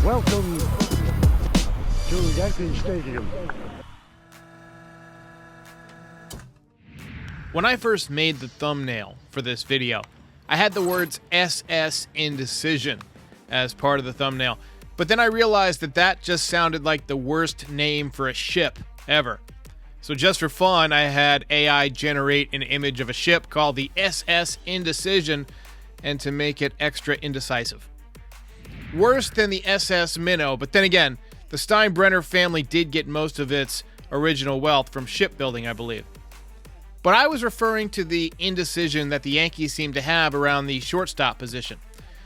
Welcome to Yankee Stadium. When I first made the thumbnail for this video, I had the words SS Indecision as part of the thumbnail, but then I realized that that just sounded like the worst name for a ship ever. So just for fun, I had AI generate an image of a ship called the SS Indecision, and to make it extra indecisive. Worse than the SS Minnow, but then again, the Steinbrenner family did get most of its original wealth from shipbuilding, I believe. But I was referring to the indecision that the Yankees seem to have around the shortstop position.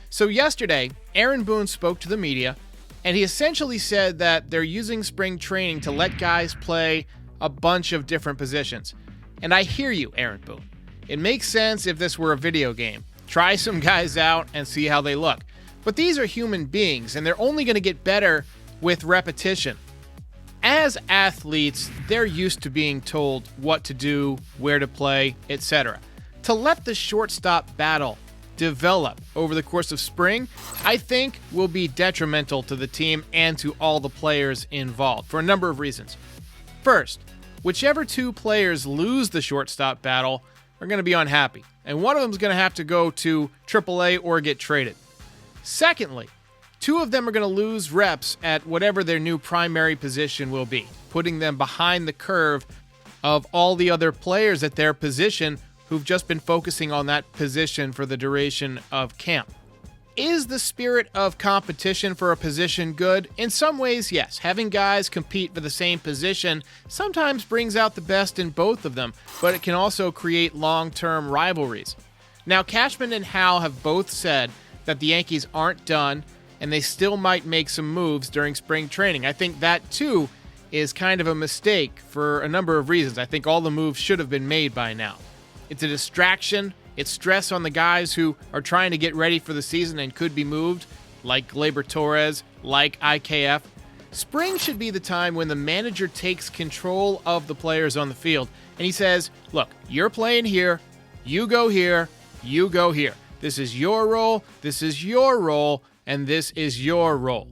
So yesterday, Aaron Boone spoke to the media, and he essentially said that they're using spring training to let guys play a bunch of different positions. And I hear you, Aaron Boone. It makes sense if this were a video game. Try some guys out and see how they look. But these are human beings, and they're only going to get better with repetition. As athletes, they're used to being told what to do, where to play, etc. To let the shortstop battle develop over the course of spring, I think will be detrimental to the team and to all the players involved for a number of reasons. First, whichever two players lose the shortstop battle are going to be unhappy, and one of them is going to have to go to AAA or get traded. Secondly, two of them are going to lose reps at whatever their new primary position will be, putting them behind the curve of all the other players at their position who've just been focusing on that position for the duration of camp. Is the spirit of competition for a position good? In some ways, yes. Having guys compete for the same position sometimes brings out the best in both of them, but it can also create long-term rivalries. Now, Cashman and Howe have both said that the Yankees aren't done, and they still might make some moves during spring training. I think that, too, is kind of a mistake for a number of reasons. I think all the moves should have been made by now. It's a distraction. It's stress on the guys who are trying to get ready for the season and could be moved, like Gleyber Torres, like IKF. Spring should be the time when the manager takes control of the players on the field, and he says, look, you're playing here, you go here, you go here. This is your role, this is your role, and this is your role.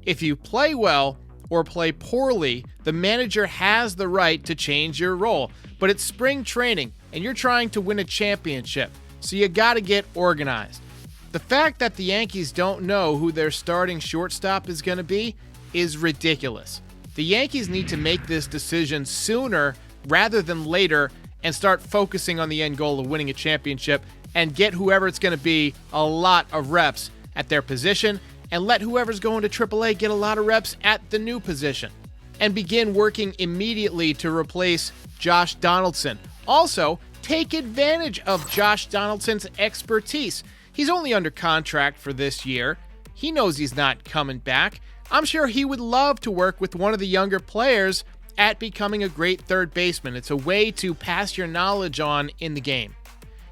If you play well or play poorly, the manager has the right to change your role. But it's spring training, and you're trying to win a championship, so you gotta get organized. The fact that the Yankees don't know who their starting shortstop is gonna be is ridiculous. The Yankees need to make this decision sooner rather than later and start focusing on the end goal of winning a championship and get whoever it's gonna be a lot of reps at their position, and let whoever's going to AAA get a lot of reps at the new position, and begin working immediately to replace Josh Donaldson. Also, take advantage of Josh Donaldson's expertise. He's only under contract for this year. He knows he's not coming back. I'm sure he would love to work with one of the younger players at becoming a great third baseman. It's a way to pass your knowledge on in the game.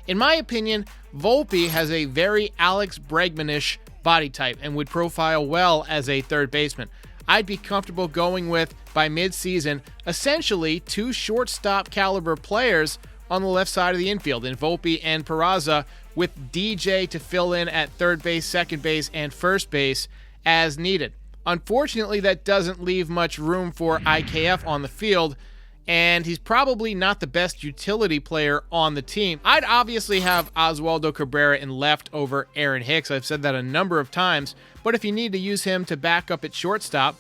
In my opinion, Volpe has a very Alex Bregman-ish body type and would profile well as a third baseman. I'd be comfortable going with, by mid-season, essentially two shortstop caliber players on the left side of the infield in Volpe and Peraza, with DJ to fill in at third base, second base, and first base as needed. Unfortunately, that doesn't leave much room for IKF on the field, and he's probably not the best utility player on the team. I'd obviously have Oswaldo Cabrera in left over Aaron Hicks. I've said that a number of times, but if you need to use him to back up at shortstop,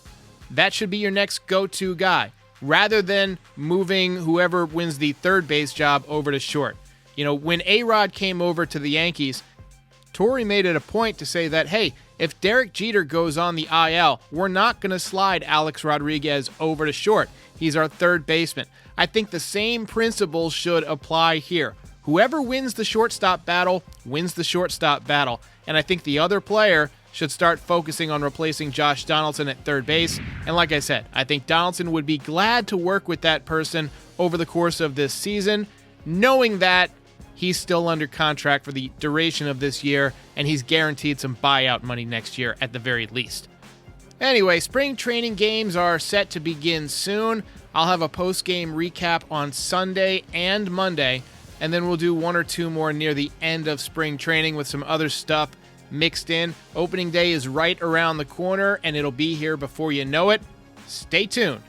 that should be your next go-to guy, rather than moving whoever wins the third base job over to short. You know, when A-Rod came over to the Yankees, Torre made it a point to say that, hey, if Derek Jeter goes on the IL, we're not going to slide Alex Rodriguez over to short. He's our third baseman. I think the same principles should apply here. Whoever wins the shortstop battle wins the shortstop battle. And I think the other player should start focusing on replacing Josh Donaldson at third base. And like I said, I think Donaldson would be glad to work with that person over the course of this season, knowing that he's still under contract for the duration of this year, and he's guaranteed some buyout money next year at the very least. Anyway, spring training games are set to begin soon. I'll have a post-game recap on Sunday and Monday, and then we'll do one or two more near the end of spring training with some other stuff mixed in. Opening day is right around the corner, and it'll be here before you know it. Stay tuned.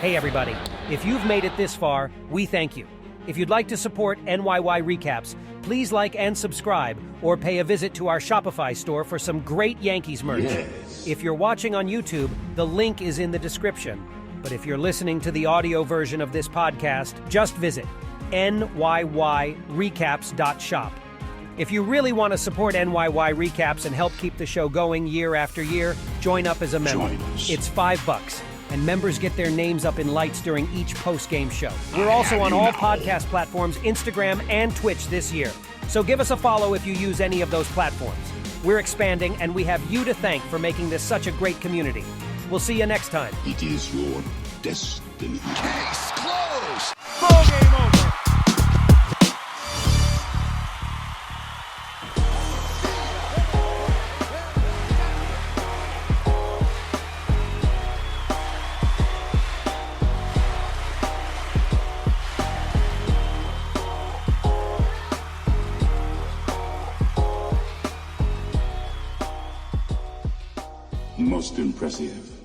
Hey everybody, if you've made it this far, we thank you. If you'd like to support NYY Recaps, please like and subscribe or pay a visit to our Shopify store for some great Yankees merch. Yes. If you're watching on YouTube, the link is in the description. But if you're listening to the audio version of this podcast, just visit NYYRecaps.shop. If you really want to support NYY Recaps and help keep the show going year after year, join up as a member. It's $5, and members get their names up in lights during each post-game show. We're also on all podcast platforms, Instagram, and Twitch this year. So give us a follow if you use any of those platforms. We're expanding, and we have you to thank for making this such a great community. We'll see you next time. It is your destiny. Case closed. Ball game over. Most impressive.